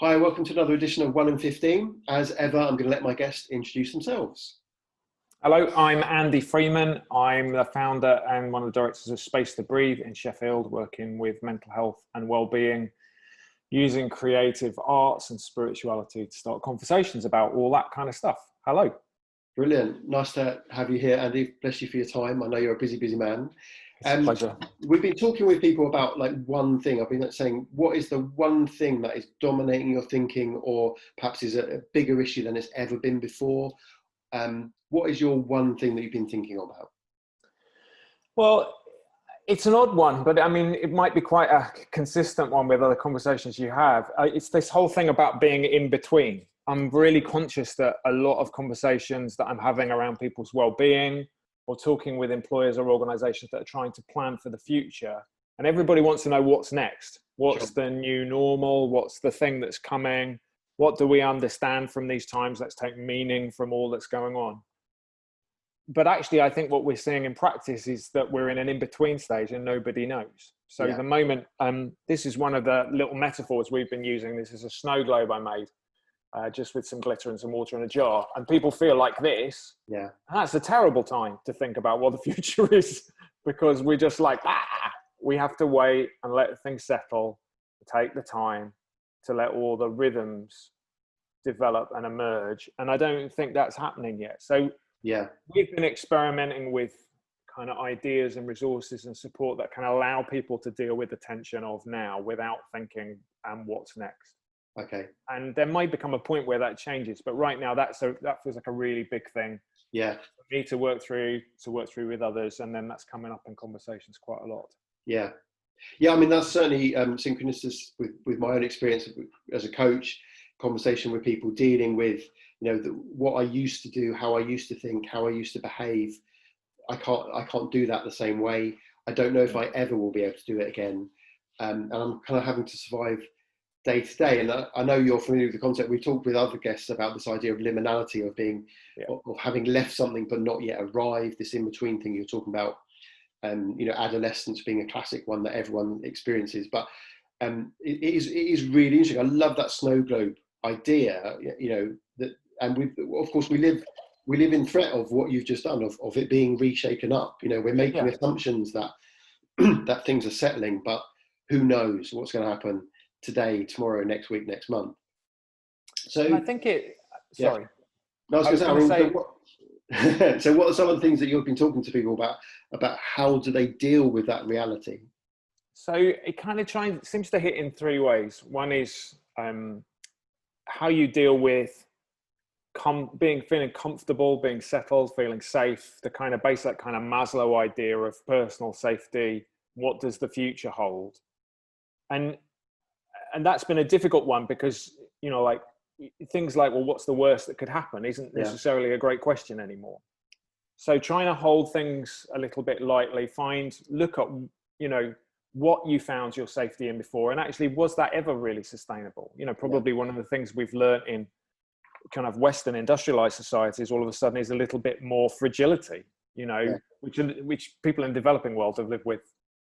Hi, welcome to another edition of 1 in 15. As ever, I'm going to let my guests introduce themselves. Hello, I'm Andy Freeman. I'm the founder and one of the directors of Space to Breathe in Sheffield, working with mental health and well-being, using creative arts and spirituality to start conversations about all that kind of stuff. Hello. Brilliant. Nice to have you here, Andy. Bless you for your time. I know you're a busy, busy man. It's a pleasure. We've been talking with people about like one thing. I've been saying, what is the one thing that is dominating your thinking, or perhaps is a bigger issue than it's ever been before? What is your one thing that you've been thinking about? Well, it's an odd one, but I mean, it might be quite a consistent one with other conversations you have. It's this whole thing about being in between. I'm really conscious that a lot of conversations that I'm having around people's well-being, or talking with employers or organizations that are trying to plan for the future, and everybody wants to know what's next. What's the new normal? What's the thing that's coming? What do we understand from these times? Let's take meaning from all that's going on. But actually, I think what we're seeing in practice is that we're in an in-between stage and nobody knows. So the moment, this is one of the little metaphors we've been using. This is a snow globe I made, just with some glitter and some water in a jar. And people feel like this. Yeah. And that's a terrible time to think about what the future is, because we're just like, we have to wait and let things settle, take the time to let all the rhythms develop and emerge. And I don't think that's happening yet. So we've been experimenting with kind of ideas and resources and support that can allow people to deal with the tension of now without thinking, what's next? Okay. And there might become a point where that changes, but right now that feels like a really big thing. Yeah. For me to work through with others, and then that's coming up in conversations quite a lot. Yeah. Yeah, I mean, that's certainly synchronous with my own experience as a coach, conversation with people, dealing with, what I used to do, how I used to think, how I used to behave. I can't do that the same way. I don't know if I ever will be able to do it again. And I'm kind of having to survive day to day. And I know you're familiar with the concept. We've talked with other guests about this idea of liminality, of being, of having left something but not yet arrived, this in-between thing you're talking about. Adolescence being a classic one that everyone experiences, but it is really interesting. I love that snow globe idea, that, and we live in threat of what you've just done, of it being reshaken up. We're making assumptions that that things are settling, but who knows what's going to happen today, tomorrow, next week, next month. So and I think sorry. No, I was going to say, so what are some of the things that you've been talking to people about how do they deal with that reality? So it kind of seems to hit in three ways. One is how you deal with feeling comfortable, being settled, feeling safe, the kind of basic kind of Maslow idea of personal safety. What does the future hold? And that's been a difficult one because, like things like, well, what's the worst that could happen isn't necessarily a great question anymore. So trying to hold things a little bit lightly, look at, what you found your safety in before. And actually, was that ever really sustainable? Probably one of the things we've learned in kind of Western industrialized societies all of a sudden is a little bit more fragility, which people in the developing world have lived with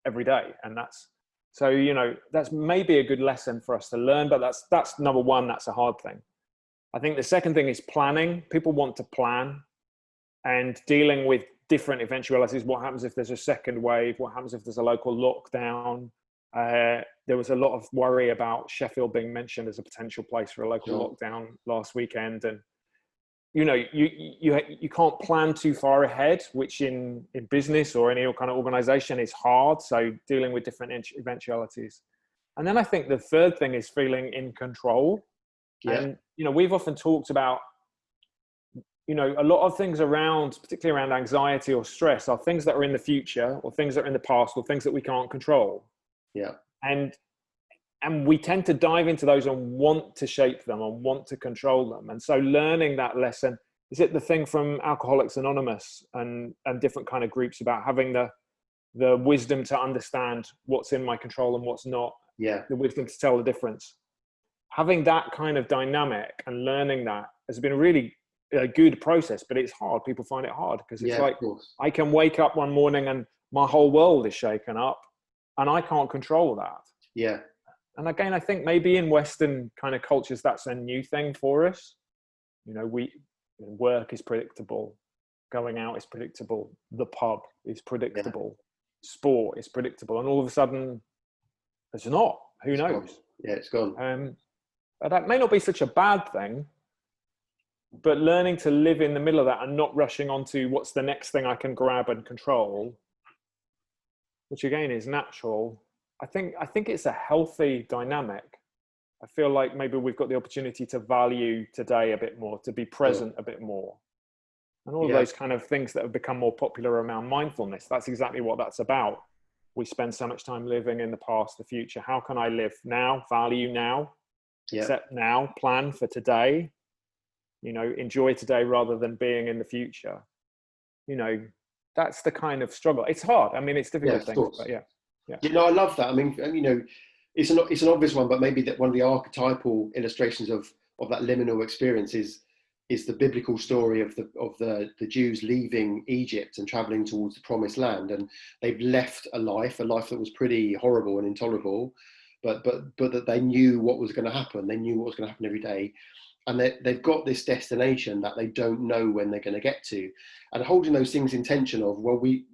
every day. And that's maybe a good lesson for us to learn, but that's number one. That's a hard thing. I think the second thing is planning. People want to plan and dealing with different eventualities. What happens if there's a second wave? What happens if there's a local lockdown? There was a lot of worry about Sheffield being mentioned as a potential place for a local lockdown last weekend. And, you can't plan too far ahead, which in business or any kind of organization is hard. So dealing with different eventualities. And then I think the third thing is feeling in control. Yeah. And, we've often talked about, a lot of things particularly around anxiety or stress, are things that are in the future or things that are in the past or things that we can't control. Yeah. And we tend to dive into those and want to shape them and want to control them. And so learning that lesson, is it the thing from Alcoholics Anonymous and different kind of groups about having the wisdom to understand what's in my control and what's not. Yeah. The wisdom to tell the difference. Having that kind of dynamic and learning that has been really a good process, but it's hard. People find it hard because it's like, I can wake up one morning and my whole world is shaken up and I can't control that. Yeah. And again, I think maybe in Western kind of cultures, that's a new thing for us. Work is predictable, going out is predictable, the pub is predictable, sport is predictable, and all of a sudden it's not. Who knows? Gone. Yeah, it's gone. But that may not be such a bad thing, but learning to live in the middle of that and not rushing onto what's the next thing I can grab and control, which again is natural. I think it's a healthy dynamic. I feel like maybe we've got the opportunity to value today a bit more, to be present a bit more. And all of those kind of things that have become more popular around mindfulness, that's exactly what that's about. We spend so much time living in the past, the future. How can I live now, value now, accept now, plan for today, enjoy today rather than being in the future? That's the kind of struggle. It's hard. I mean, it's difficult things, but yeah. I love that. I mean, it's an obvious one, but maybe that one of the archetypal illustrations of that liminal experience is the biblical story of the Jews leaving Egypt and traveling towards the promised land. And they've left a life that was pretty horrible and intolerable, but that they knew what was going to happen. They knew what was going to happen every day. And they've got this destination that they don't know when they're going to get to. And holding those things in tension of, well, we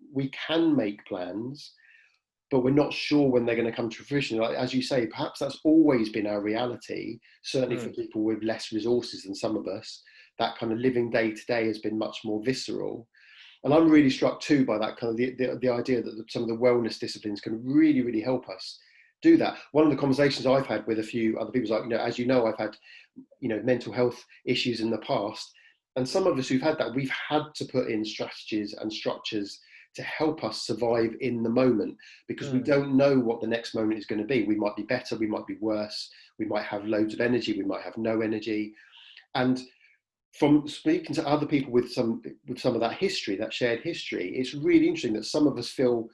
can make plans, but we're not sure when they're going to come to fruition. Like, as you say, perhaps that's always been our reality, certainly for people with less resources than some of us. That kind of living day to day has been much more visceral. And I'm really struck too by that kind of the idea that some of the wellness disciplines can really, really help us do that. One of the conversations I've had with a few other people is like, as you know, I've had, mental health issues in the past. And some of us who've had that, we've had to put in strategies and structures to help us survive in the moment, because we don't know what the next moment is going to be. We might be better, we might be worse, we might have loads of energy, we might have no energy. And from speaking to other people with some of that history, that shared history, it's really interesting that some of us feel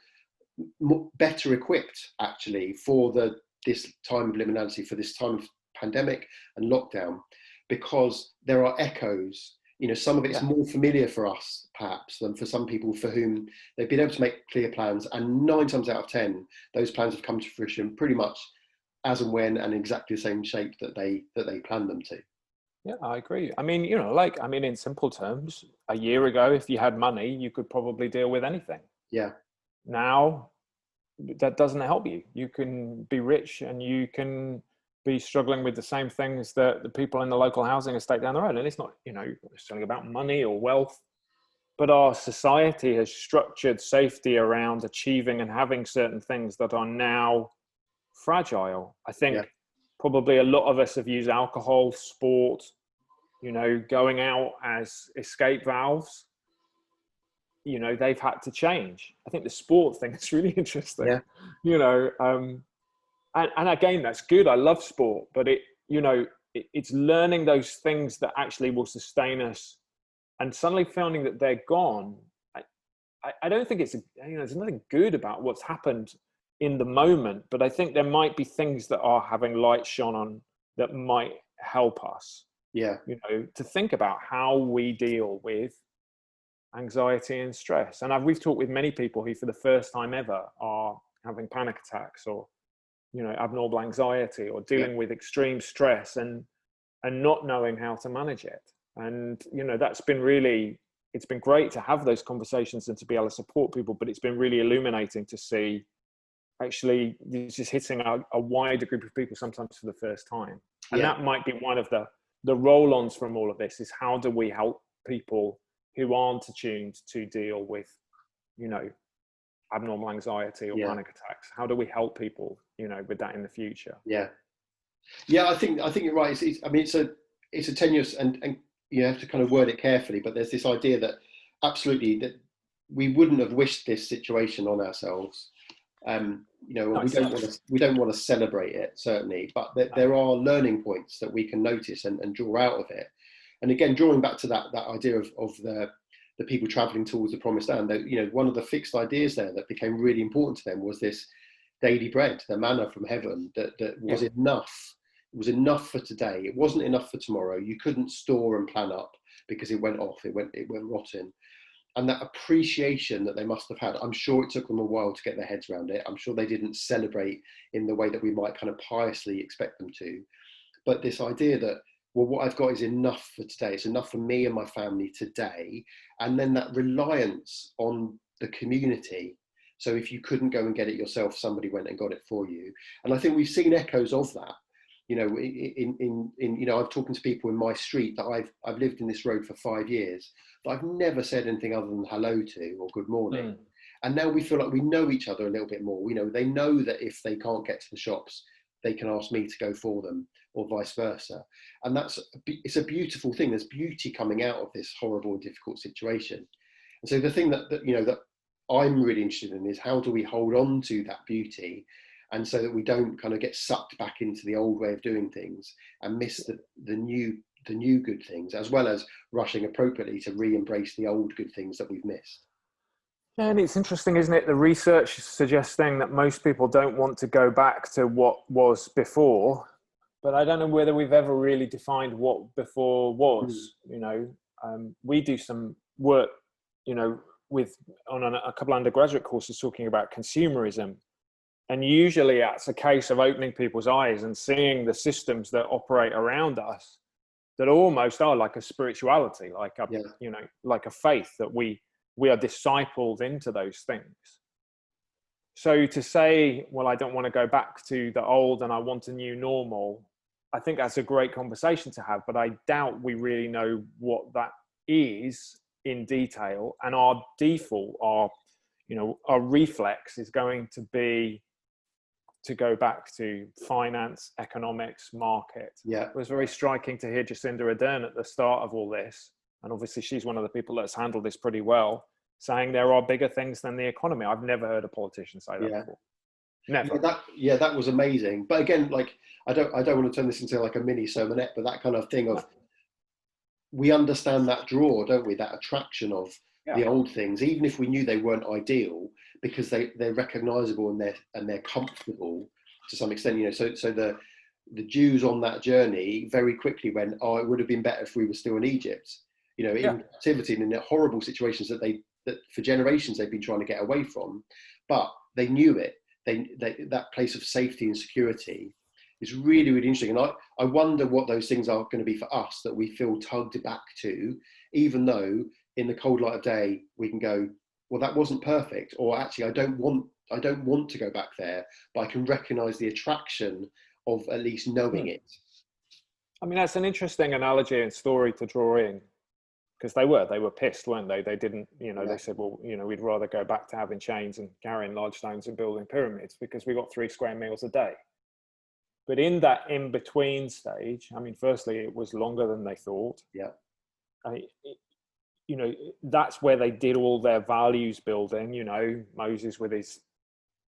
better equipped actually for this time of liminality, for this time of pandemic and lockdown, because there are echoes. Some of it's more familiar for us perhaps than for some people for whom they've been able to make clear plans, and 9 times out of 10 those plans have come to fruition pretty much as and when and exactly the same shape that they planned them to. Yeah, I agree. I mean, in simple terms, a year ago, if you had money, you could probably deal with anything. Yeah. Now, that doesn't help you. You can be rich and you can be struggling with the same things that the people in the local housing estate down the road. And it's not, necessarily about money or wealth, but our society has structured safety around achieving and having certain things that are now fragile. I think probably a lot of us have used alcohol, sport, going out as escape valves. They've had to change. I think the sport thing is really interesting. And again, that's good. I love sport, but it's learning those things that actually will sustain us, and suddenly finding that they're gone. I don't think there's nothing good about what's happened in the moment, but I think there might be things that are having light shone on that might help us. To think about how we deal with anxiety and stress. And we've talked with many people who for the first time ever are having panic attacks or abnormal anxiety or dealing with extreme stress and not knowing how to manage it. And that's been really, it's been great to have those conversations and to be able to support people, but it's been really illuminating to see actually it's just hitting a wider group of people sometimes for the first time. And that might be one of the roll-ons from all of this, is how do we help people who aren't attuned to deal with abnormal anxiety or panic attacks? How do we help people with that in the future? I think you're right. It's a tenuous and you have to kind of word it carefully, but there's this idea that absolutely that we wouldn't have wished this situation on ourselves. We don't want to celebrate it, certainly, but there are learning points that we can notice and draw out of it. And again, drawing back to that idea of the people traveling towards the promised land, that one of the fixed ideas there that became really important to them was this daily bread, the manna from heaven, that was enough. It was enough for today. It wasn't enough for tomorrow. You couldn't store and plan up because it went off. It went rotten. and that appreciation that they must have had. I'm sure it took them a while to get their heads around it. I'm sure they didn't celebrate in the way that we might kind of piously expect them to. But this idea that, well, what I've got is enough for today. It's enough for me and my family today. And then that reliance on the community. So if you couldn't go and get it yourself, somebody went and got it for you. And I think we've seen echoes of that. You know, I've talked to people in my street that I've lived in this road for 5 years, that I've never said anything other than hello to or good morning. And now we feel like we know each other a little bit more. You know, they know that if they can't get to the shops, they can ask me to go for them, or vice versa. And it's a beautiful thing. There's beauty coming out of this horrible and difficult situation. And so the thing that I'm really interested in is, how do we hold on to that beauty, and so that we don't kind of get sucked back into the old way of doing things and miss the new good things, as well as rushing appropriately to re-embrace the old good things that we've missed. And it's interesting, isn't it? The research is suggesting that most people don't want to go back to what was before, but I don't know whether we've ever really defined what before was. You know, we do some work, you know, on a couple of undergraduate courses talking about consumerism. And usually it's a case of opening people's eyes and seeing the systems that operate around us that almost are like a spirituality, like a faith, that we are discipled into those things. So to say, well, I don't want to go back to the old and I want a new normal, I think that's a great conversation to have, but I doubt we really know what that is in detail. And our default, our reflex is going to be to go back to finance, economics, market. Yeah. It was very striking to hear Jacinda Ardern at the start of all this, and obviously she's one of the people that's handled this pretty well, saying there are bigger things than the economy. I've never heard a politician say that before. Never. That was amazing. But again, like, I don't want to turn this into like a mini sermonette, but that kind of thing of, we understand that draw, don't we? That attraction of the old things, even if we knew they weren't ideal, because they're recognizable and they're comfortable to some extent. You know, so the Jews on that journey very quickly went, oh, it would have been better if we were still in Egypt. You know, in captivity and in the horrible situations that for generations they've been trying to get away from, but they knew it. That place of safety and security is really, really interesting. And I wonder what those things are going to be for us, that we feel tugged back to, even though in the cold light of day we can go, well, that wasn't perfect, or actually I don't want to go back there, but I can recognize the attraction of at least knowing it. I mean, that's an interesting analogy and story to draw in, because they were pissed, weren't they? They didn't, they said, well, we'd rather go back to having chains and carrying large stones and building pyramids because we got 3 square meals a day. But in that in-between stage, I mean, firstly, it was longer than they thought. Yeah. That's where they did all their values building, Moses with his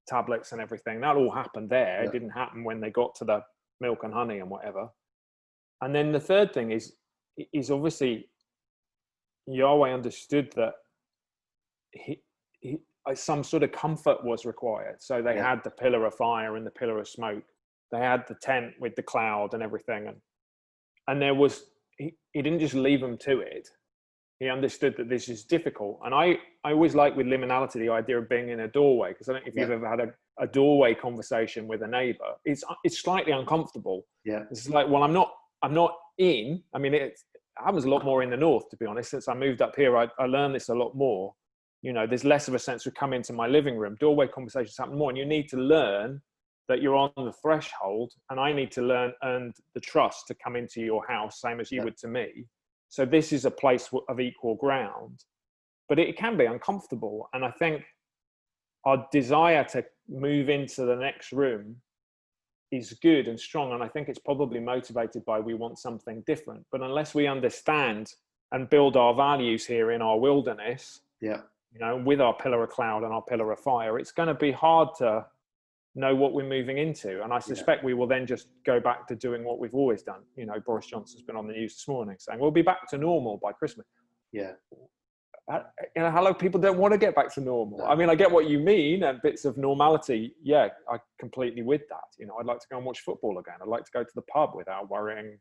tablets and everything. That all happened there. It didn't happen when they got to the milk and honey and whatever. And then the third thing is obviously Yahweh understood that some sort of comfort was required. So they had the pillar of fire and the pillar of smoke. They had the tent with the cloud and everything. And there was, he didn't just leave them to it. He understood that this is difficult. And I always like with liminality, the idea of being in a doorway, because I don't know if you've ever had a doorway conversation with a neighbor. It's slightly uncomfortable. Yeah. It's like, well, I'm not in. I mean, it happens a lot more in the north, to be honest. Since I moved up here, I learned this a lot more. There's less of a sense of come into my living room. Doorway conversations happen more, and you need to learn that you're on the threshold, and I need to learn and the trust to come into your house, same as you would to me. So this is a place of equal ground, but it can be uncomfortable. And I think our desire to move into the next room is good and strong. And I think it's probably motivated by, we want something different. But unless we understand and build our values here in our wilderness, with our pillar of cloud and our pillar of fire, it's going to be hard to know what we're moving into. And I suspect we will then just go back to doing what we've always done. Boris Johnson's been on the news this morning saying we'll be back to normal by Christmas. Hello, people don't want to get back to normal. I mean, I get what you mean, and bits of normality. Yeah, I completely with that. I'd like to go and watch football again. I'd like to go to the pub without worrying,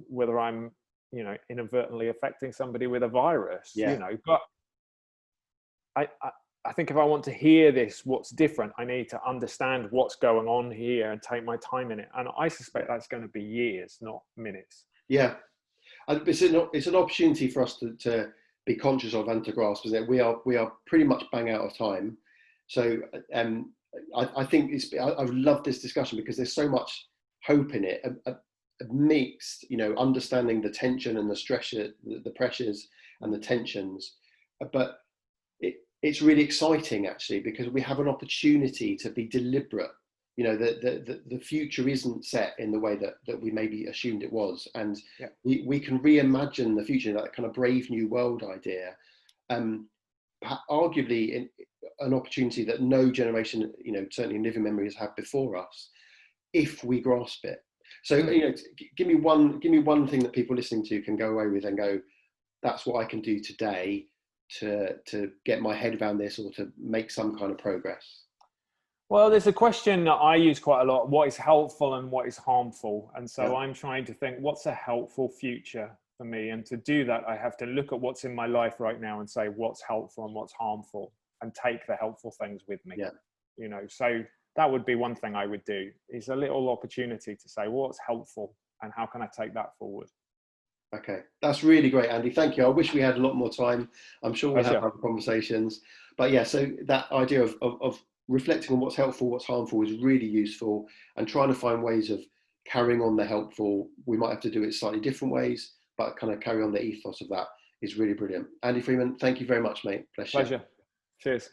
whether I'm you know, inadvertently affecting somebody with a virus, Yeah. you know. But I think if I want to hear this, what's different, I need to understand what's going on here and take my time in it. And I suspect that's going to be years, not minutes. Yeah. And it's an opportunity for us to be conscious of and to grasp, is that we are pretty much bang out of time. So I think I've loved this discussion because there's so much hope in it, a mixed, you know, understanding the tension and the stress, the pressures and the tensions, but it's really exciting actually, because we have an opportunity to be deliberate. You know, the future isn't set in the way that we maybe assumed it was, and Yeah. we can reimagine the future, that kind of brave new world idea. Arguably an opportunity that no generation, you know, certainly in living memory, has had before us, if we grasp it. So, you know, give me one thing that people listening to can go away with and go, that's what I can do today to get my head around this, or to make some kind of progress. Well, there's a question that I use quite a lot: what is helpful and what is harmful? And so I'm trying to think, what's a helpful future for me? And to do that, I have to look at what's in my life right now and say what's helpful and what's harmful, and take the helpful things with me. Yeah. You know, so that would be one thing I would do, is a little opportunity to say, well, what's helpful and how can I take that forward? Okay, that's really great, Andy. Thank you. I wish we had a lot more time. I'm sure we'll have other conversations. But yeah, so that idea of reflecting on what's helpful, what's harmful is really useful, and trying to find ways of carrying on the helpful. We might have to do it slightly different ways, but kind of carry on the ethos of that is really brilliant. Andy Freeman, thank you very much, mate. Pleasure. Cheers.